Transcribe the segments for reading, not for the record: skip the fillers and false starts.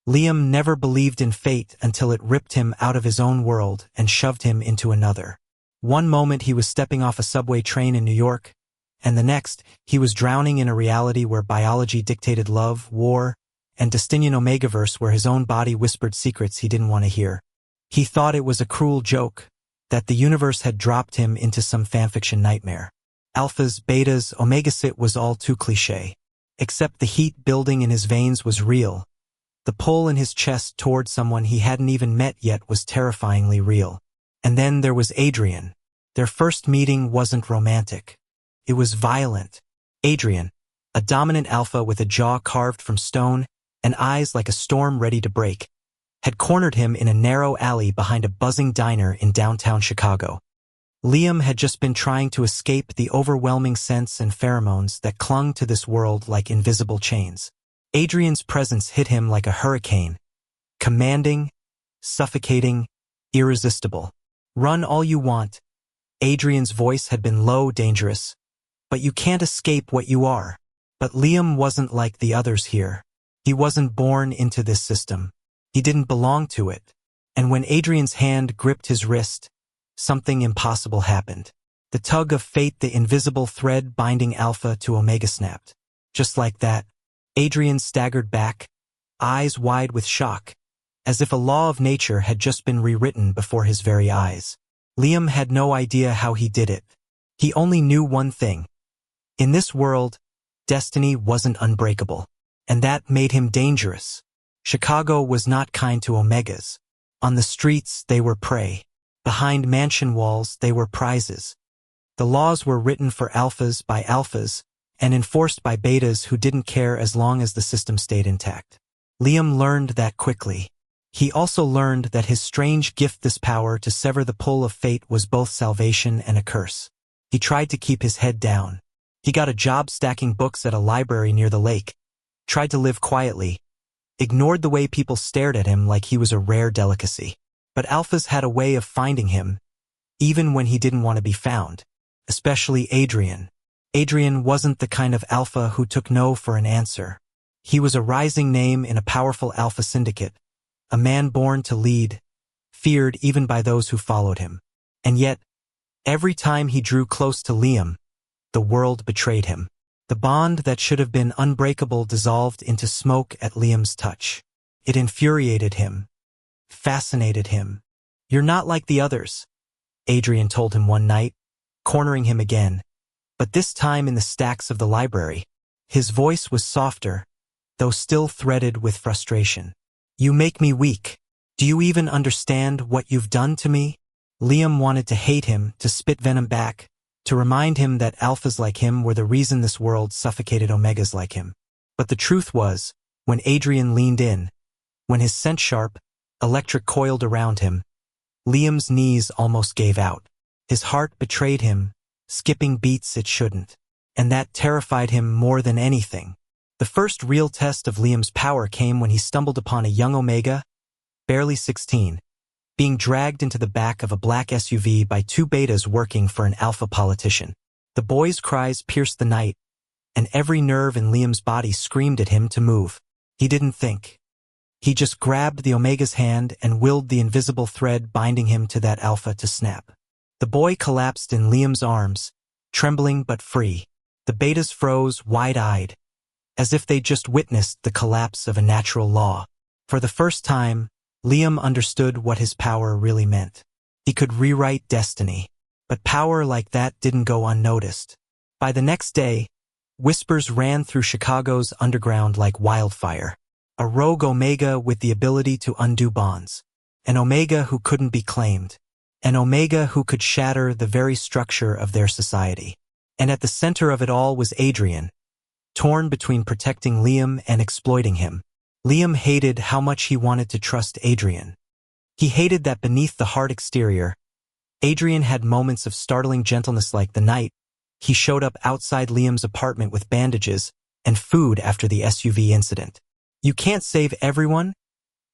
Liam never believed in fate until it ripped him out of his own world and shoved him into another. One moment he was stepping off a subway train in New York, and the next he was drowning in a reality where biology dictated love, war, and Destinian Omegaverse where his own body whispered secrets he didn't want to hear. He thought it was a cruel joke, that the universe had dropped him into some fanfiction nightmare. Alphas, betas, Omegasit was all too cliché. Except the heat building in his veins was real. The pull in his chest toward someone he hadn't even met yet was terrifyingly real. And then there was Adrian. Their first meeting wasn't romantic. It was violent. Adrian, a dominant alpha with a jaw carved from stone and eyes like a storm ready to break, had cornered him in a narrow alley behind a buzzing diner in downtown Chicago. Liam had just been trying to escape the overwhelming scents and pheromones that clung to this world like invisible chains. Adrian's presence hit him like a hurricane, commanding, suffocating, irresistible. Run all you want. Adrian's voice had been low, dangerous, but you can't escape what you are. But Liam wasn't like the others here. He wasn't born into this system. He didn't belong to it. And when Adrian's hand gripped his wrist, something impossible happened. The tug of fate, the invisible thread binding Alpha to Omega snapped. Just like that, Adrian staggered back, eyes wide with shock, as if a law of nature had just been rewritten before his very eyes. Liam had no idea how he did it. He only knew one thing. In this world, destiny wasn't unbreakable, and that made him dangerous. Chicago was not kind to Omegas. On the streets, they were prey. Behind mansion walls, they were prizes. The laws were written for alphas by alphas and enforced by betas who didn't care as long as the system stayed intact. Liam learned that quickly. He also learned that his strange gift, this power to sever the pull of fate, was both salvation and a curse. He tried to keep his head down. He got a job stacking books at a library near the lake, tried to live quietly, ignored the way people stared at him like he was a rare delicacy. But alphas had a way of finding him, even when he didn't want to be found. Especially Adrian. Adrian wasn't the kind of alpha who took no for an answer. He was a rising name in a powerful alpha syndicate, a man born to lead, feared even by those who followed him. And yet, every time he drew close to Liam, the world betrayed him. The bond that should have been unbreakable dissolved into smoke at Liam's touch. It infuriated him, fascinated him. "You're not like the others," Adrian told him one night, cornering him again, but this time in the stacks of the library. His voice was softer, though still threaded with frustration. "You make me weak. Do you even understand what you've done to me?" Liam wanted to hate him, to spit venom back, to remind him that alphas like him were the reason this world suffocated Omegas like him. But the truth was, when Adrian leaned in, when his scent sharp, electric coiled around him, Liam's knees almost gave out. His heart betrayed him, skipping beats it shouldn't. And that terrified him more than anything. The first real test of Liam's power came when he stumbled upon a young Omega, barely 16, being dragged into the back of a black SUV by two betas working for an alpha politician. The boy's cries pierced the night, and every nerve in Liam's body screamed at him to move. He didn't think. He just grabbed the Omega's hand and willed the invisible thread binding him to that alpha to snap. The boy collapsed in Liam's arms, trembling but free. The betas froze, wide-eyed, as if they'd just witnessed the collapse of a natural law. For the first time, Liam understood what his power really meant. He could rewrite destiny. But power like that didn't go unnoticed. By the next day, whispers ran through Chicago's underground like wildfire. A rogue Omega with the ability to undo bonds. An Omega who couldn't be claimed. An Omega who could shatter the very structure of their society. And at the center of it all was Adrian, torn between protecting Liam and exploiting him. Liam hated how much he wanted to trust Adrian. He hated that beneath the hard exterior, Adrian had moments of startling gentleness, like the night he showed up outside Liam's apartment with bandages and food after the SUV incident. "You can't save everyone,"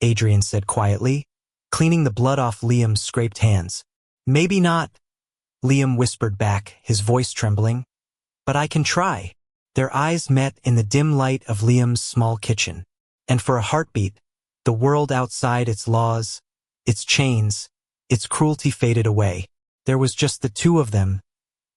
Adrian said quietly, cleaning the blood off Liam's scraped hands. "Maybe not," Liam whispered back, his voice trembling. "But I can try." Their eyes met in the dim light of Liam's small kitchen. And for a heartbeat, The world outside, its laws, its chains, its cruelty faded away. There was just the two of them,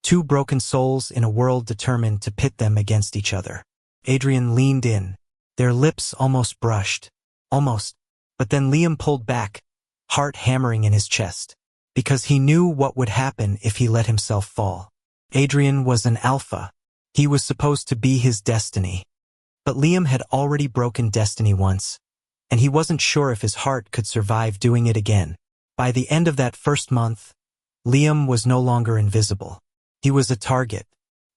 two broken souls in a world determined to pit them against each other. Adrian leaned in. Their lips almost brushed. Almost. But then Liam pulled back, heart hammering in his chest. Because he knew what would happen if he let himself fall. Adrian was an alpha. He was supposed to be his destiny. But Liam had already broken destiny once, and he wasn't sure if his heart could survive doing it again. By the end of that first month, Liam was no longer invisible. He was a target.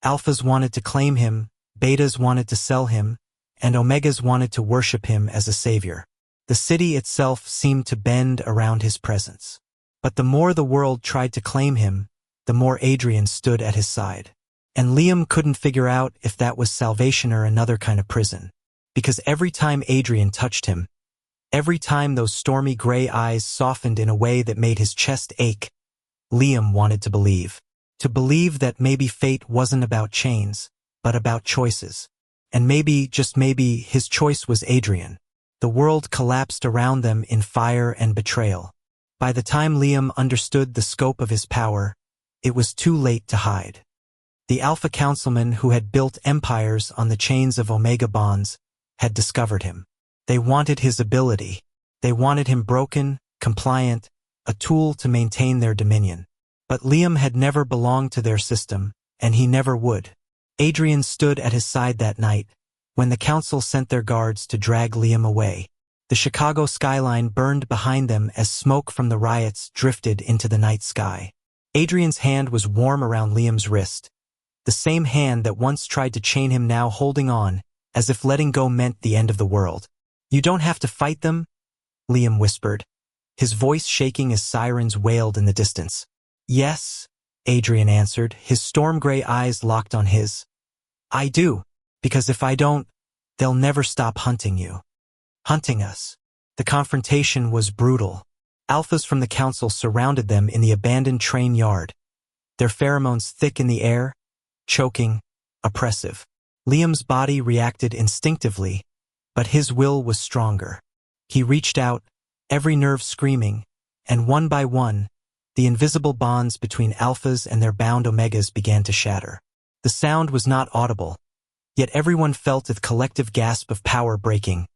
Alphas wanted to claim him, betas wanted to sell him, and omegas wanted to worship him as a savior. The city itself seemed to bend around his presence. But the more the world tried to claim him, the more Adrian stood at his side. And Liam couldn't figure out if that was salvation or another kind of prison. Because every time Adrian touched him, every time those stormy gray eyes softened in a way that made his chest ache, Liam wanted to believe. To believe that maybe fate wasn't about chains, but about choices. And maybe, just maybe, his choice was Adrian. The world collapsed around them in fire and betrayal. By the time Liam understood the scope of his power, it was too late to hide. The Alpha Councilmen who had built empires on the chains of Omega bonds had discovered him. They wanted his ability. They wanted him broken, compliant, a tool to maintain their dominion. But Liam had never belonged to their system, and he never would. Adrian stood at his side that night, when the council sent their guards to drag Liam away. The Chicago skyline burned behind them as smoke from the riots drifted into the night sky. Adrian's hand was warm around Liam's wrist. The same hand that once tried to chain him now holding on, as if letting go meant the end of the world. "You don't have to fight them," Liam whispered, his voice shaking as sirens wailed in the distance. "Yes," Adrian answered, his storm-gray eyes locked on his. "I do, because if I don't, they'll never stop hunting you. Hunting us." The confrontation was brutal. Alphas from the council surrounded them in the abandoned train yard, their pheromones thick in the air, choking, oppressive. Liam's body reacted instinctively, but his will was stronger. He reached out, every nerve screaming, and one by one, the invisible bonds between alphas and their bound omegas began to shatter. The sound was not audible, yet everyone felt a collective gasp of power breaking,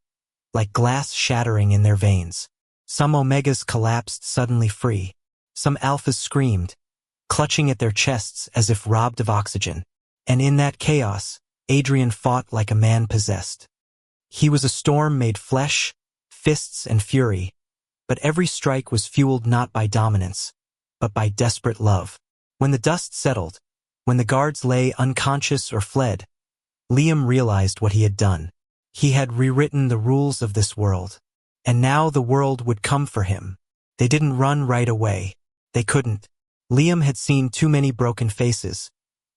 like glass shattering in their veins. Some omegas collapsed suddenly free. Some alphas screamed, clutching at their chests as if robbed of oxygen. And in that chaos, Adrian fought like a man possessed. He was a storm made flesh, fists, and fury, but every strike was fueled not by dominance, but by desperate love. When the dust settled, when the guards lay unconscious or fled, Liam realized what he had done. He had rewritten the rules of this world. And now the world would come for him. They didn't run right away. They couldn't. Liam had seen too many broken faces,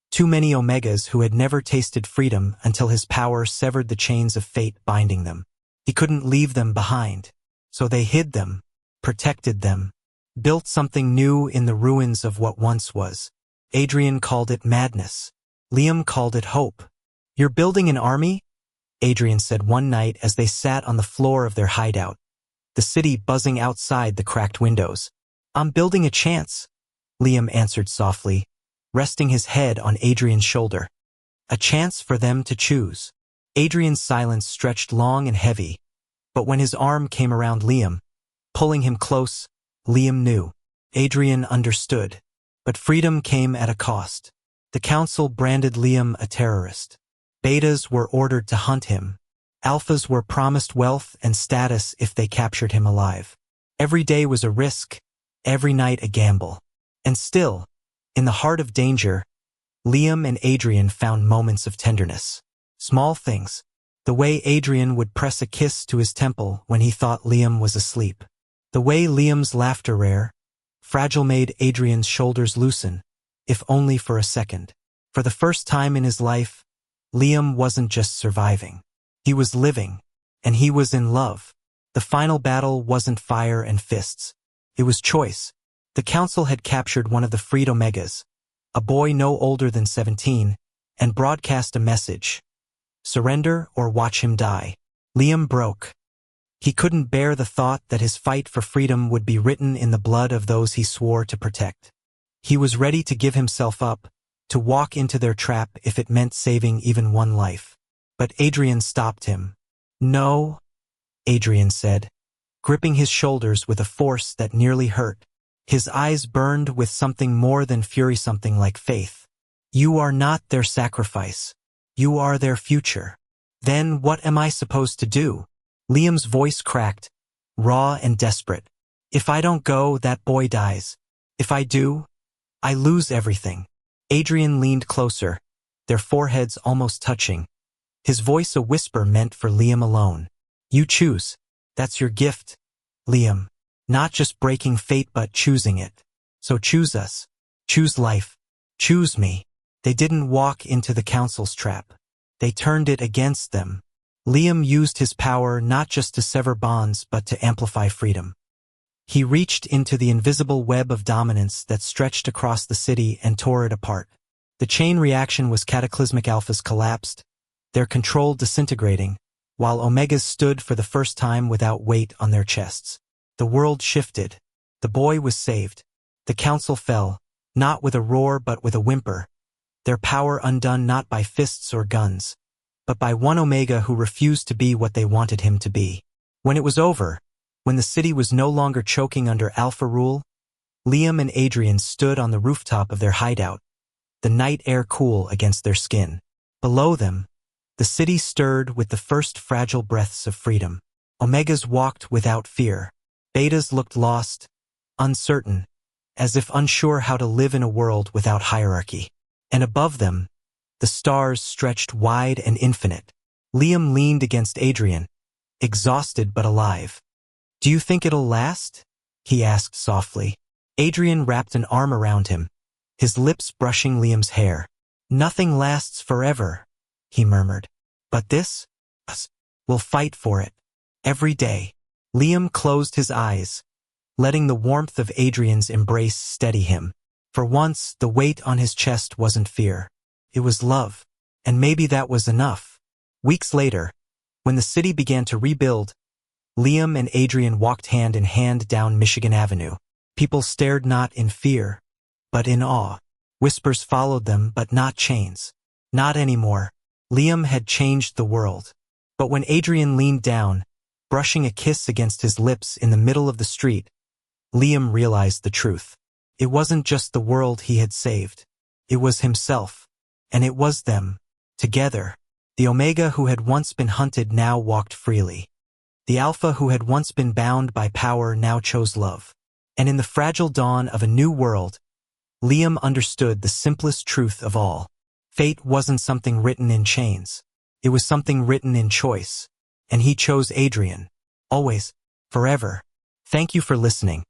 too many omegas who had never tasted freedom until his power severed the chains of fate binding them. He couldn't leave them behind. So they hid them, protected them, built something new in the ruins of what once was. Adrian called it madness. Liam called it hope. "You're building an army?" Adrian said one night as they sat on the floor of their hideout, the city buzzing outside the cracked windows. "I'm building a chance," Liam answered softly, resting his head on Adrian's shoulder. "A chance for them to choose." Adrian's silence stretched long and heavy, but when his arm came around Liam, pulling him close, Liam knew. Adrian understood. But freedom came at a cost. The council branded Liam a terrorist. Betas were ordered to hunt him. Alphas were promised wealth and status if they captured him alive. Every day was a risk, every night a gamble. And still, in the heart of danger, Liam and Adrian found moments of tenderness. Small things. The way Adrian would press a kiss to his temple when he thought Liam was asleep. The way Liam's laughter, rare, fragile, made Adrian's shoulders loosen, if only for a second. For the first time in his life, Liam wasn't just surviving. He was living, and he was in love. The final battle wasn't fire and fists. It was choice. The council had captured one of the freed omegas, a boy no older than 17, and broadcast a message: surrender or watch him die. Liam broke. He couldn't bear the thought that his fight for freedom would be written in the blood of those he swore to protect. He was ready to give himself up, to walk into their trap if it meant saving even one life. But Adrian stopped him. "No," Adrian said, gripping his shoulders with a force that nearly hurt. His eyes burned with something more than fury, something like faith. "You are not their sacrifice. You are their future." "Then what am I supposed to do?" Liam's voice cracked, raw and desperate. "If I don't go, that boy dies. If I do, I lose everything." Adrian leaned closer, their foreheads almost touching, his voice a whisper meant for Liam alone. "You choose. That's your gift, Liam. Not just breaking fate but choosing it. So choose us. Choose life. Choose me." They didn't walk into the council's trap. They turned it against them. Liam used his power not just to sever bonds but to amplify freedom. He reached into the invisible web of dominance that stretched across the city and tore it apart. The chain reaction was cataclysmic. Alphas collapsed, their control disintegrating, while Omegas stood for the first time without weight on their chests. The world shifted. The boy was saved. The council fell, not with a roar but with a whimper, their power undone not by fists or guns, but by one Omega who refused to be what they wanted him to be. When it was over, when the city was no longer choking under Alpha rule, Liam and Adrian stood on the rooftop of their hideout, the night air cool against their skin. Below them, the city stirred with the first fragile breaths of freedom. Omegas walked without fear. Betas looked lost, uncertain, as if unsure how to live in a world without hierarchy. And above them, the stars stretched wide and infinite. Liam leaned against Adrian, exhausted but alive. "Do you think it'll last?" he asked softly. Adrian wrapped an arm around him, his lips brushing Liam's hair. "Nothing lasts forever," he murmured. "But this? Us. We'll fight for it. Every day." Liam closed his eyes, letting the warmth of Adrian's embrace steady him. For once, the weight on his chest wasn't fear. It was love. And maybe that was enough. Weeks later, when the city began to rebuild, Liam and Adrian walked hand in hand down Michigan Avenue. People stared not in fear, but in awe. Whispers followed them, but not chains. Not anymore. Liam had changed the world. But when Adrian leaned down, brushing a kiss against his lips in the middle of the street, Liam realized the truth. It wasn't just the world he had saved. It was himself. And it was them, together. The Omega who had once been hunted now walked freely. The Alpha who had once been bound by power now chose love. And in the fragile dawn of a new world, Liam understood the simplest truth of all. Fate wasn't something written in chains. It was something written in choice. And he chose Adrian. Always. Forever. Thank you for listening.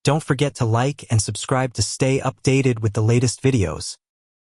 Don't forget to like and subscribe to stay updated with the latest videos.